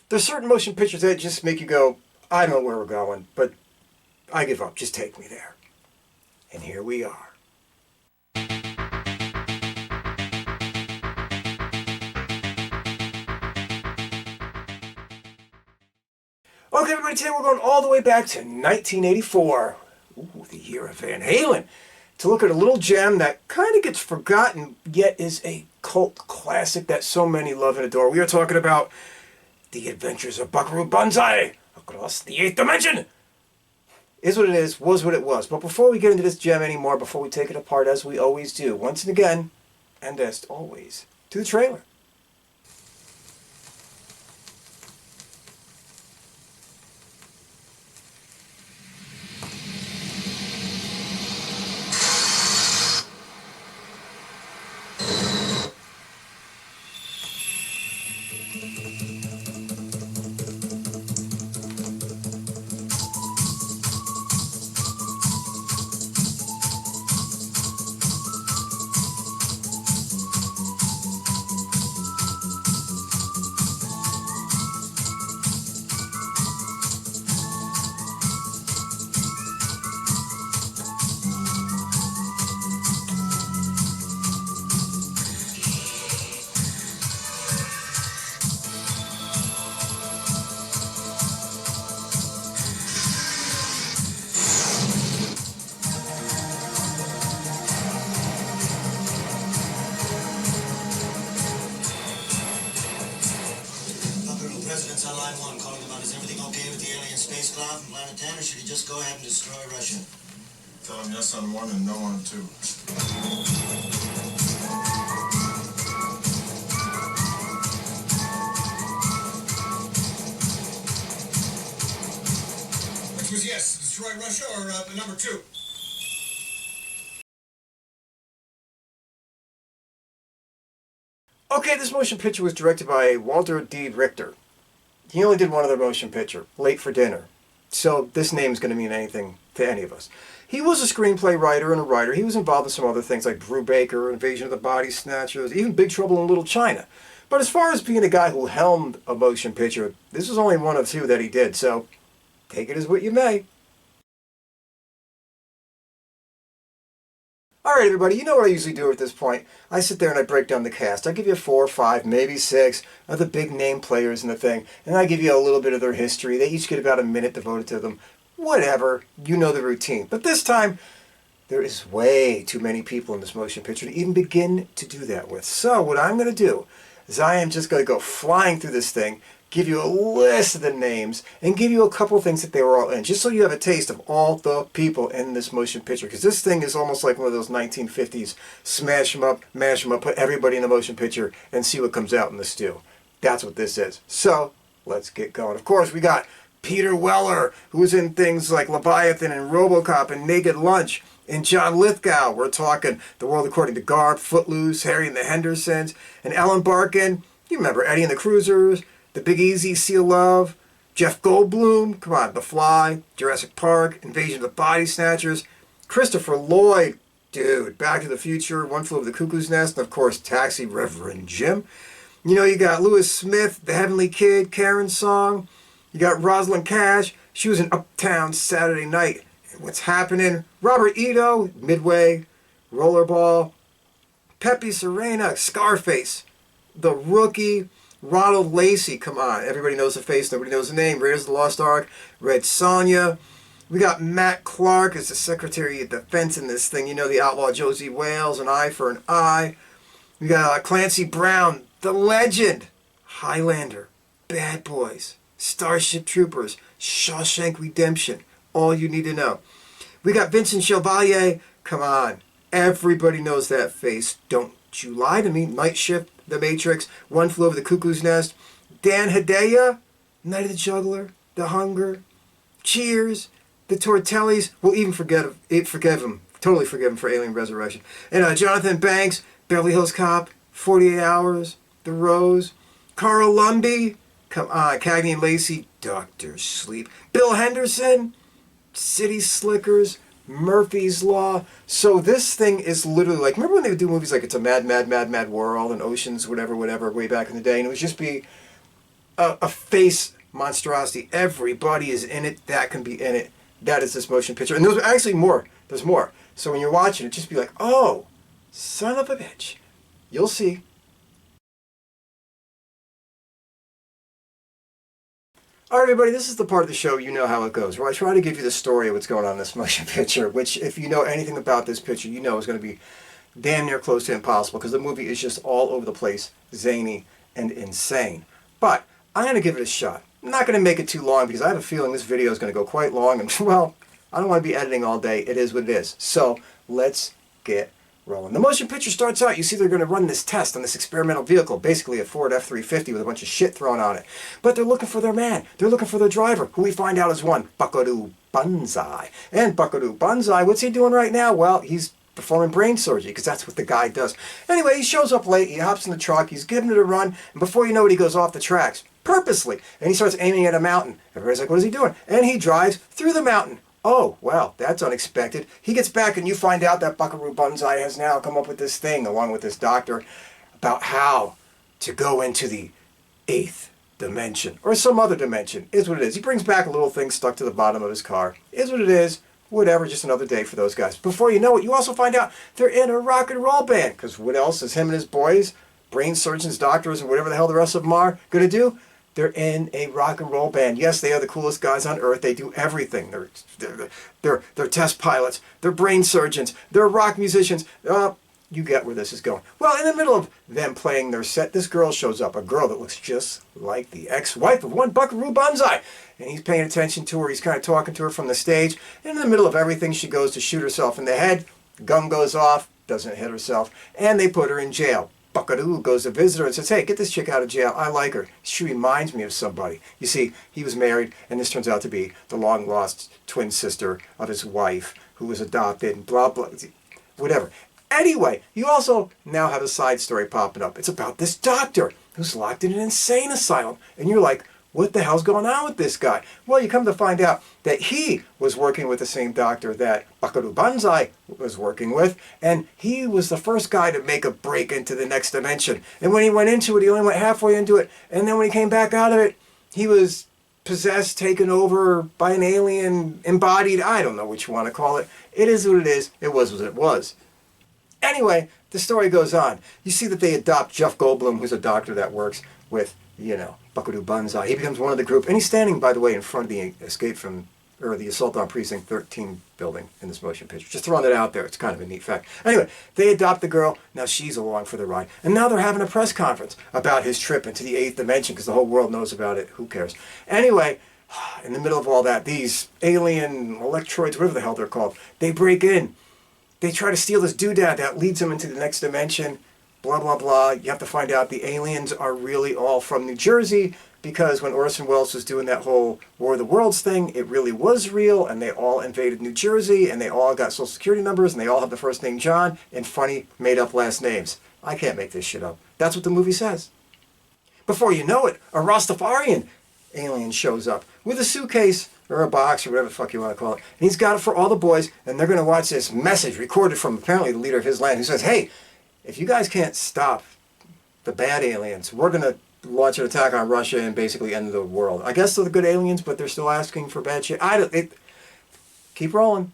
There's certain motion pictures that just make you go, I don't know where we're going, but I give up. Just take me there. And here we are. Okay, everybody, today we're going all the way back to 1984. Ooh, the year of Van Halen. To look at a little gem that kind of gets forgotten, yet is a cult classic that so many love and adore. We are talking about The Adventures of Buckaroo Banzai Across the 8th Dimension. Is what it is, was what it was. But before we get into this gem anymore, before we take it apart, as we always do, once and again, and as always, to the trailer. President's on line 1 calling about is everything okay with the alien spacecraft from planet 10, or should he just go ahead and destroy Russia? Tell him yes on 1 and no on 2. Which was yes, destroy Russia or number 2? Okay, this motion picture was directed by Walter D. Richter. He only did one other motion picture, Late for Dinner. So this name's going to mean anything to any of us. He was a screenplay writer and a writer. He was involved in some other things like Brubaker, Invasion of the Body Snatchers, even Big Trouble in Little China. But as far as being a guy who helmed a motion picture, this was only one of 2 that he did. So take it as what you may. Alright everybody, you know what I usually do at this point. I sit there and I break down the cast. I give you 4, 5, maybe 6 of the big name players in the thing. And I give you a little bit of their history. They each get about a minute devoted to them. Whatever, you know the routine. But this time, there is way too many people in this motion picture to even begin to do that with. So what I'm going to do is I am just going to go flying through this thing, give you a list of the names, and give you a couple of things that they were all in, just so you have a taste of all the people in this motion picture. Because this thing is almost like one of those 1950s, smash them up, mash them up, put everybody in the motion picture, and see what comes out in the stew. That's what this is. So, let's get going. Of course, we got Peter Weller, who's in things like Leviathan and RoboCop and Naked Lunch. And John Lithgow, we're talking The World According to Garp, Footloose, Harry and the Hendersons, and Ellen Barkin. You remember Eddie and the Cruisers, The Big Easy, Sea of Love, Jeff Goldblum, come on, The Fly, Jurassic Park, Invasion of the Body Snatchers, Christopher Lloyd, dude, Back to the Future, One Flew Over the Cuckoo's Nest, and of course Taxi, Reverend Jim. You know, you got Lewis Smith, The Heavenly Kid, Karen's Song. You got Rosalind Cash, she was in Uptown Saturday Night. What's Happening? Robert Ito, Midway, Rollerball, Pepe Serna, Scarface, The Rookie, Ronald Lacey, come on, everybody knows the face, nobody knows the name, Raiders of the Lost Ark, Red Sonja. We got Matt Clark as the Secretary of Defense in this thing, you know, the outlaw Josie Wales, An Eye for an Eye. We got Clancy Brown, the legend, Highlander, Bad Boys, Starship Troopers, Shawshank Redemption, all you need to know. We got Vincent Chevalier, come on, everybody knows that face, don't you lie to me, Night Shift, The Matrix, One Flew Over the Cuckoo's Nest, Dan Hedaya, Night of the Juggler, The Hunger, Cheers, The Tortellis, we'll even forgive him, totally forgive him for Alien Resurrection, and Jonathan Banks, Beverly Hills Cop, 48 Hours, The Rose, Carl Lumbly, come on, Cagney and Lacey, Dr. Sleep, Bill Henderson, City Slickers, Murphy's Law. So this thing is literally like, remember when they would do movies like It's a Mad, Mad, Mad, Mad World and Oceans, whatever, way back in the day, and it would just be a face monstrosity. Everybody is in it that can be in it. That is this motion picture. And there's actually more. There's more. So when you're watching it, just be like, oh, son of a bitch. You'll see. All right, everybody, this is the part of the show, you know how it goes, where I try to give you the story of what's going on in this motion picture, which, if you know anything about this picture, you know is going to be damn near close to impossible, because the movie is just all over the place, zany, and insane. But I'm going to give it a shot. I'm not going to make it too long, because I have a feeling this video is going to go quite long, and, well, I don't want to be editing all day. It is what it is. So, let's get rolling. The motion picture starts out, you see they're going to run this test on this experimental vehicle, basically a Ford F-350 with a bunch of shit thrown on it. But they're looking for their man. They're looking for their driver, who we find out is one, Buckaroo Banzai. And Buckaroo Banzai, what's he doing right now? Well, he's performing brain surgery, because that's what the guy does. Anyway, he shows up late, he hops in the truck, he's giving it a run, and before you know it, he goes off the tracks, purposely. And he starts aiming at a mountain. Everybody's like, what is he doing? And he drives through the mountain. Oh, well, that's unexpected. He gets back and you find out that Buckaroo Banzai has now come up with this thing, along with this doctor, about how to go into the 8th dimension, or some other dimension, is what it is. He brings back a little thing stuck to the bottom of his car. Is what it is. Whatever, just another day for those guys. Before you know it, you also find out they're in a rock and roll band, because what else is him and his boys, brain surgeons, doctors, and whatever the hell the rest of them are, going to do? They're in a rock and roll band. Yes, they are the coolest guys on earth. They do everything. They're test pilots. They're brain surgeons. They're rock musicians. You get where this is going. Well, in the middle of them playing their set, this girl shows up. A girl that looks just like the ex-wife of one Buckaroo Banzai. And he's paying attention to her. He's kind of talking to her from the stage. And in the middle of everything, she goes to shoot herself in the head. Gun goes off. Doesn't hit herself. And they put her in jail. Buckaroo goes to visit her and says, hey, get this chick out of jail. I like her. She reminds me of somebody. You see, he was married, and this turns out to be the long-lost twin sister of his wife, who was adopted, and blah, blah, whatever. Anyway, you also now have a side story popping up. It's about this doctor who's locked in an insane asylum. And you're like, what the hell's going on with this guy? Well, you come to find out that he was working with the same doctor that Buckaroo Banzai was working with, and he was the first guy to make a break into the next dimension. And when he went into it, he only went halfway into it, and then when he came back out of it, he was possessed, taken over by an alien, embodied, I don't know what you want to call it. It is what it is. It was what it was. Anyway, the story goes on. You see that they adopt Jeff Goldblum, who's a doctor that works with, Buckaroo Banzai. He becomes one of the group, and he's standing, by the way, in front of the the assault on Precinct 13 building in this motion picture. Just throwing it out there. It's kind of a neat fact. Anyway, they adopt the girl. Now she's along for the ride. And now they're having a press conference about his trip into the 8th dimension, because the whole world knows about it. Who cares? Anyway, in the middle of all that, these alien electroids, whatever the hell they're called, they break in. They try to steal this doodad that leads them into the next dimension. Blah, blah, blah. You have to find out the aliens are really all from New Jersey, because when Orson Welles was doing that whole War of the Worlds thing, it really was real, and they all invaded New Jersey, and they all got social security numbers, and they all have the first name John, and funny, made-up last names. I can't make this shit up. That's what the movie says. Before you know it, a Rastafarian alien shows up with a suitcase, or a box, or whatever the fuck you want to call it, and he's got it for all the boys, and they're going to watch this message recorded from apparently the leader of his land, who says, hey, if you guys can't stop the bad aliens, we're going to launch an attack on Russia and basically end the world. I guess they're the good aliens, but they're still asking for bad shit. Keep rolling.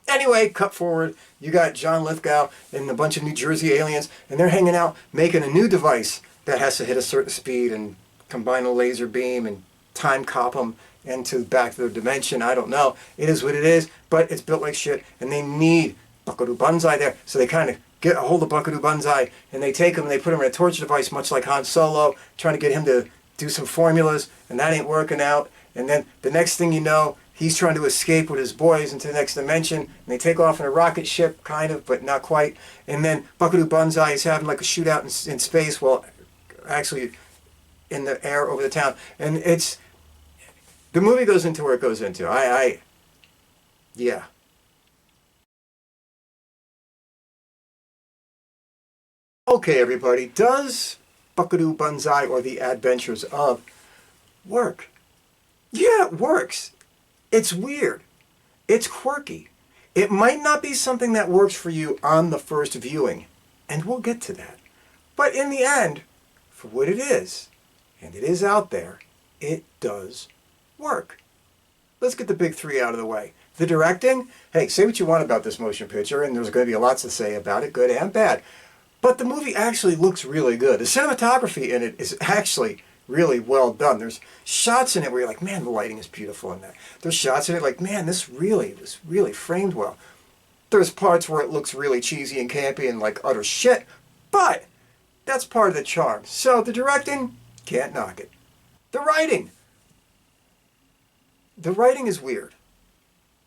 Anyway, cut forward. You got John Lithgow and a bunch of New Jersey aliens, and they're hanging out making a new device that has to hit a certain speed and combine a laser beam and time cop them into back to their dimension. I don't know. It is what it is, but it's built like shit, and they need Buckaroo Banzai there, so they kind of get a hold of Buckaroo Banzai, and they take him and they put him in a torture device, much like Han Solo, trying to get him to do some formulas, and that ain't working out. And then the next thing you know, he's trying to escape with his boys into the next dimension, and they take off in a rocket ship, kind of, but not quite. And then Buckaroo Banzai is having like a shootout in space, well, actually in the air over the town. And the movie goes into where it goes into. Yeah. Okay, everybody, does Buckaroo Banzai, or the Adventures of, work? Yeah, it works. It's weird. It's quirky. It might not be something that works for you on the first viewing, and we'll get to that. But in the end, for what it is, and it is out there, it does work. Let's get the big three out of the way. The directing, hey, say what you want about this motion picture, and there's going to be lots to say about it, good and bad. But the movie actually looks really good. The cinematography in it is actually really well done. There's shots in it where you're like, man, the lighting is beautiful in that. There's shots in it like, man, this really framed well. There's parts where it looks really cheesy and campy and like utter shit, but that's part of the charm. So the directing, can't knock it. The writing. The writing is weird.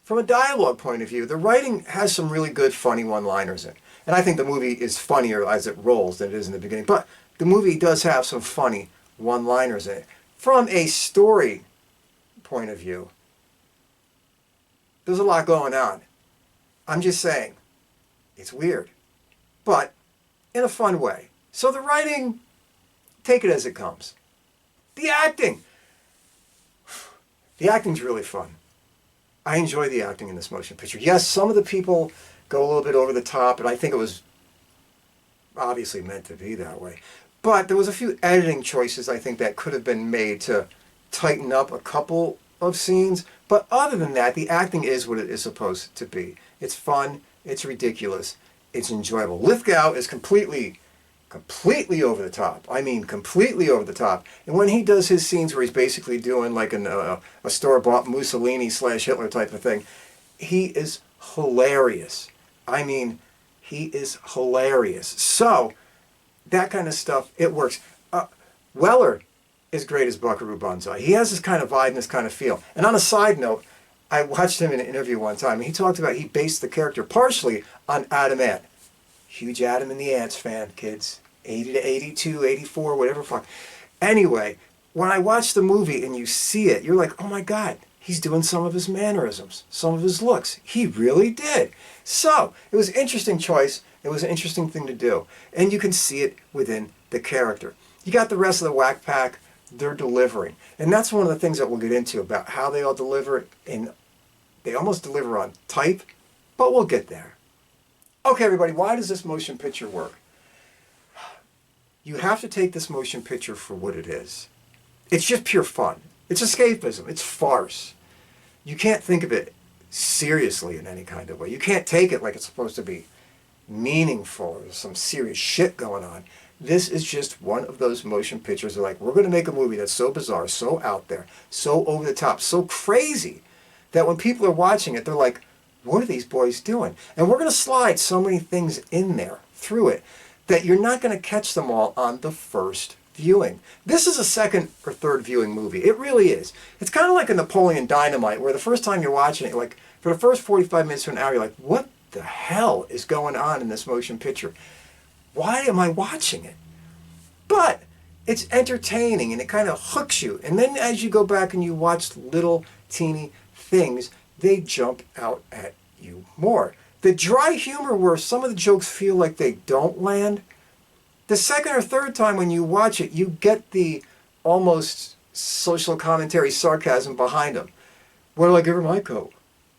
From a dialogue point of view, the writing has some really good funny one-liners in it. And I think the movie is funnier as it rolls than it is in the beginning. But the movie does have some funny one-liners in it. From a story point of view, there's a lot going on. I'm just saying, it's weird, but in a fun way. So the writing, take it as it comes. The acting. The acting's really fun. I enjoy the acting in this motion picture. Yes, some of the people go a little bit over the top, and I think it was obviously meant to be that way. But there was a few editing choices I think that could have been made to tighten up a couple of scenes. But other than that, the acting is what it is supposed to be. It's fun, it's ridiculous, it's enjoyable. Lithgow is completely over the top. I mean, completely over the top. And when he does his scenes where he's basically doing like a store-bought Mussolini/Hitler type of thing, he is hilarious. I mean, he is hilarious. So, that kind of stuff, it works. Weller is great as Buckaroo Banzai. He has this kind of vibe and this kind of feel. And on a side note, I watched him in an interview one time, and he talked about he based the character partially on Adam Ant. Huge Adam and the Ants fan, kids. 80 to 82, 84, whatever fuck. Anyway, when I watch the movie and you see it, you're like, oh my God, he's doing some of his mannerisms, some of his looks. He really did. So, it was an interesting choice. It was an interesting thing to do. And you can see it within the character. You got the rest of the whack pack, they're delivering. And that's one of the things that we'll get into about how they all deliver. And they almost deliver on type, but we'll get there. Okay, everybody, why does this motion picture work? You have to take this motion picture for what it is. It's just pure fun. It's escapism. It's farce. You can't think of it seriously in any kind of way. You can't take it like it's supposed to be meaningful or some serious shit going on. This is just one of those motion pictures that like, we're going to make a movie that's so bizarre, so out there, so over the top, so crazy that when people are watching it, they're like, what are these boys doing? And we're going to slide so many things in there through it that you're not going to catch them all on the first viewing. This is a second or third viewing movie. It really is. It's kind of like a Napoleon Dynamite, where the first time you're watching it, like for the first 45 minutes to an hour, you're like, what the hell is going on in this motion picture? Why am I watching it? But it's entertaining and it kind of hooks you. And then as you go back and you watch little teeny things, they jump out at you more. The dry humor where some of the jokes feel like they don't land, the second or third time when you watch it, you get the almost social commentary sarcasm behind them. What do I give her my coat?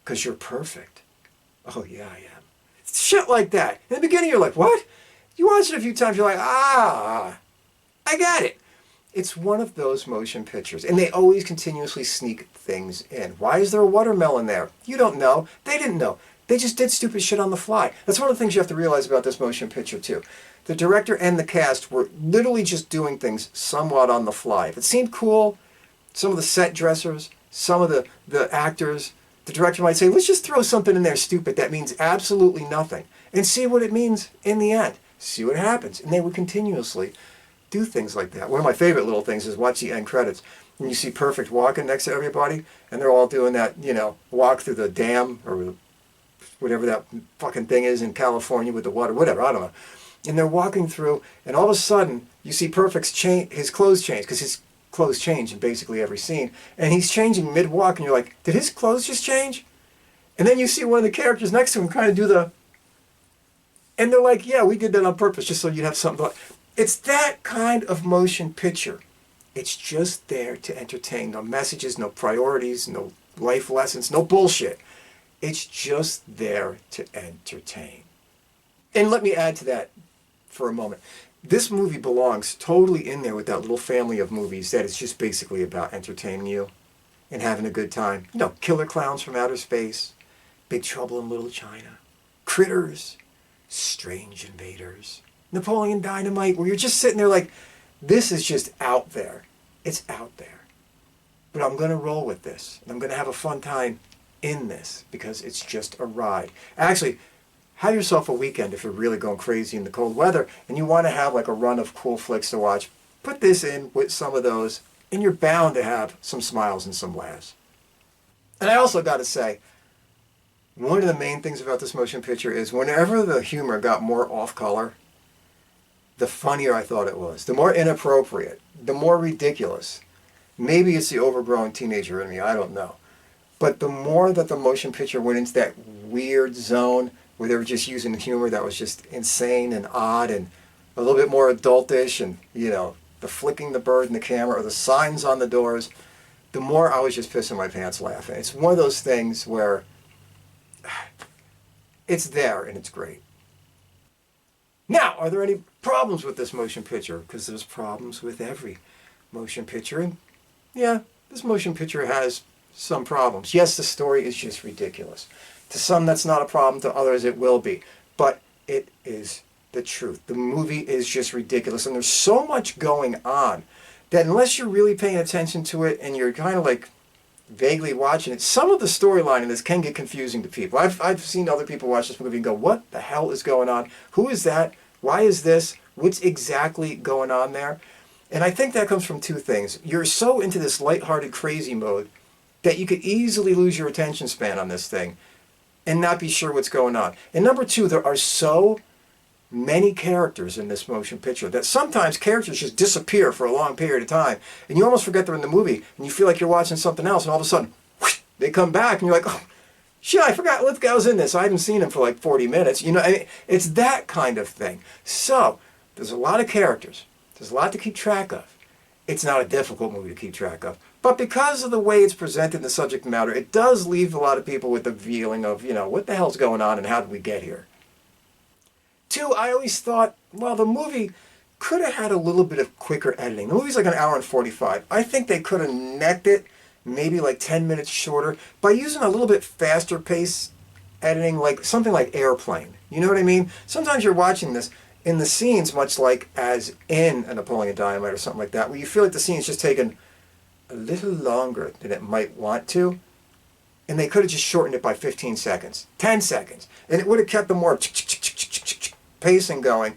Because you're perfect. Oh yeah, I am. Shit like that. In the beginning you're like, what? You watch it a few times, you're like, I got it. It's one of those motion pictures, and they always continuously sneak things in. Why is there a watermelon there? You don't know. They didn't know. They just did stupid shit on the fly. That's one of the things you have to realize about this motion picture, too. The director and the cast were literally just doing things somewhat on the fly. If it seemed cool, some of the set dressers, some of the actors, the director might say, let's just throw something in there stupid that means absolutely nothing, and see what it means in the end. See what happens. And they would continuously do things like that. One of my favorite little things is watch the end credits. And you see Perfect walking next to everybody, and they're all doing that, walk through the dam, or whatever that fucking thing is in California with the water, whatever, I don't know. And they're walking through, and all of a sudden, you see Perfect's his clothes change, because his clothes change in basically every scene. And he's changing mid-walk, and you're like, did his clothes just change? And then you see one of the characters next to him kind of do the... And they're like, yeah, we did that on purpose, just so you'd have something. It's that kind of motion picture. It's just there to entertain. No messages, no priorities, no life lessons, no bullshit. It's just there to entertain. And let me add to that for a moment. This movie belongs totally in there with that little family of movies that is just basically about entertaining you and having a good time. You know, Killer Clowns from Outer Space, Big Trouble in Little China, Critters, Strange Invaders, Napoleon Dynamite, where you're just sitting there like, this is just out there. It's out there. But I'm going to roll with this. And I'm going to have a fun time in this because it's just a ride. Actually, have yourself a weekend if you're really going crazy in the cold weather and you want to have like a run of cool flicks to watch. Put this in with some of those and you're bound to have some smiles and some laughs. And I also got to say, one of the main things about this motion picture is whenever the humor got more off-color, the funnier I thought it was. The more inappropriate, the more ridiculous. Maybe it's the overgrown teenager in me, I don't know. But the more that the motion picture went into that weird zone where they were just using humor that was just insane and odd and a little bit more adultish and, you know, the flicking the bird in the camera or the signs on the doors, the more I was just pissing my pants laughing. It's one of those things where it's there and it's great. Now, are there any problems with this motion picture? Because there's problems with every motion picture. And yeah, this motion picture has some problems. Yes, the story is just ridiculous. To some, that's not a problem. To others, it will be. But it is the truth. The movie is just ridiculous. And there's so much going on that unless you're really paying attention to it and you're kind of like vaguely watching it, some of the storyline in this can get confusing to people. I've seen other people watch this movie and go, what the hell is going on? Who is that? Why is this? What's exactly going on there? And I think that comes from two things. You're so into this lighthearted, crazy mode that you could easily lose your attention span on this thing and not be sure what's going on. And number two, there are so many characters in this motion picture that sometimes characters just disappear for a long period of time and you almost forget they're in the movie and you feel like you're watching something else and all of a sudden whoosh, they come back and you're like, oh shit, I forgot Lithgow's in this. I haven't seen him for like 40 minutes. You know, I mean, it's that kind of thing. So there's a lot of characters. There's a lot to keep track of. It's not a difficult movie to keep track of. But because of the way it's presented in the subject matter, it does leave a lot of people with the feeling of, you know, what the hell's going on and how did we get here? Two, I always thought, well, the movie could have had a little bit of quicker editing. The movie's like an hour and 45. I think they could have necked it maybe like 10 minutes shorter by using a little bit faster pace editing, like something like Airplane. You know what I mean? Sometimes you're watching this in the scenes, much like as in a Napoleon Dynamite or something like that, where you feel like the scene's just taken a little longer than it might want to, and they could have just shortened it by 15 seconds, 10 seconds, and it would have kept the more pacing going.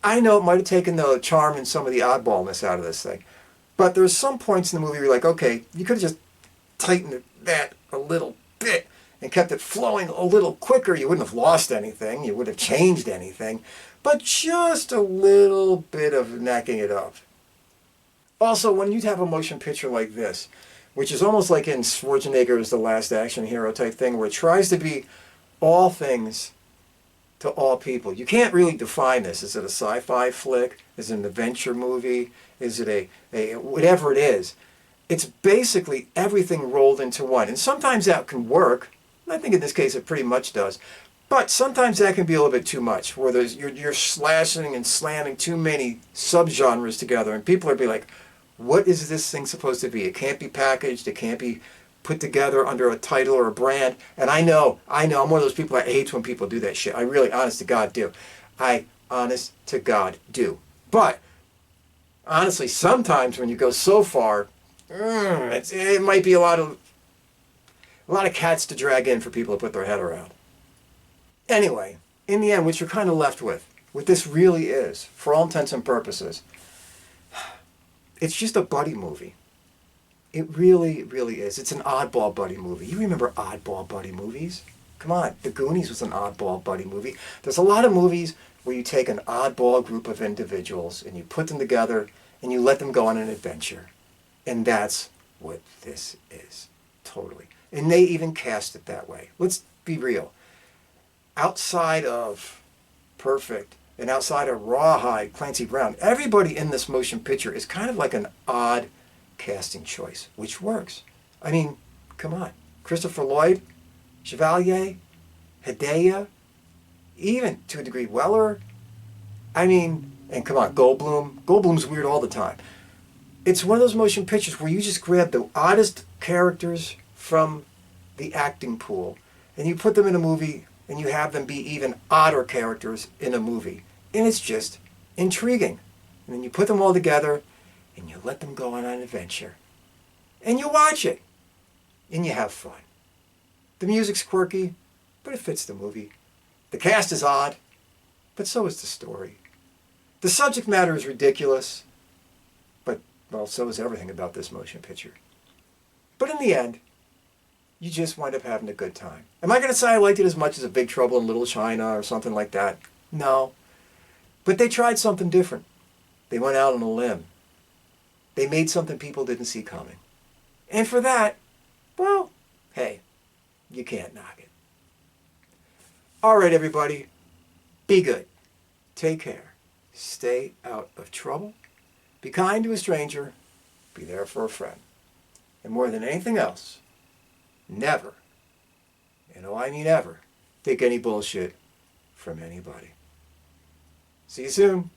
I know it might have taken the charm and some of the oddballness out of this thing, but there's some points in the movie where you're like, okay, you could have just tightened that a little bit and kept it flowing a little quicker. You wouldn't have lost anything, you wouldn't have changed anything, but just a little bit of necking it up. Also, when you have a motion picture like this, which is almost like in Schwarzenegger's The Last Action Hero type thing, where it tries to be all things to all people. You can't really define this. Is it a sci-fi flick? Is it an adventure movie? Is it a whatever it is? It's basically everything rolled into one. And sometimes that can work. I think in this case it pretty much does. But sometimes that can be a little bit too much, where you're slashing and slamming too many subgenres together, and people are be like, what is this thing supposed to be? It can't be packaged. It can't be put together under a title or a brand. And I know, I'm one of those people that hates when people do that shit. I really, honest to God, do. I, honest to God, do. But, honestly, sometimes when you go so far, it might be a lot of cats to drag in for people to put their head around. Anyway, in the end, what you're kind of left with, what this really is, for all intents and purposes, it's just a buddy movie. It really, really is. It's an oddball buddy movie. You remember oddball buddy movies? Come on, The Goonies was an oddball buddy movie. There's a lot of movies where you take an oddball group of individuals and you put them together and you let them go on an adventure. And that's what this is. Totally. And they even cast it that way. Let's be real. Outside of Perfect and outside of Rawhide, Clancy Brown, everybody in this motion picture is kind of like an odd casting choice, which works. I mean, come on. Christopher Lloyd, Chevalier, Hedaya, even to a degree Weller. I mean, And come on, Goldblum. Goldblum's weird all the time. It's one of those motion pictures where you just grab the oddest characters from the acting pool and you put them in a movie and you have them be even odder characters in a movie. And it's just intriguing. And then you put them all together and you let them go on an adventure. And you watch it. And you have fun. The music's quirky, but it fits the movie. The cast is odd, but so is the story. The subject matter is ridiculous, but, well, so is everything about this motion picture. But in the end, you just wind up having a good time. Am I going to say I liked it as much as A Big Trouble in Little China or something like that? No. But they tried something different. They went out on a limb. They made something people didn't see coming. And for that, well, hey, you can't knock it. All right, everybody, be good. Take care. Stay out of trouble. Be kind to a stranger. Be there for a friend. And more than anything else, never, and oh, I mean ever, take any bullshit from anybody. See you soon.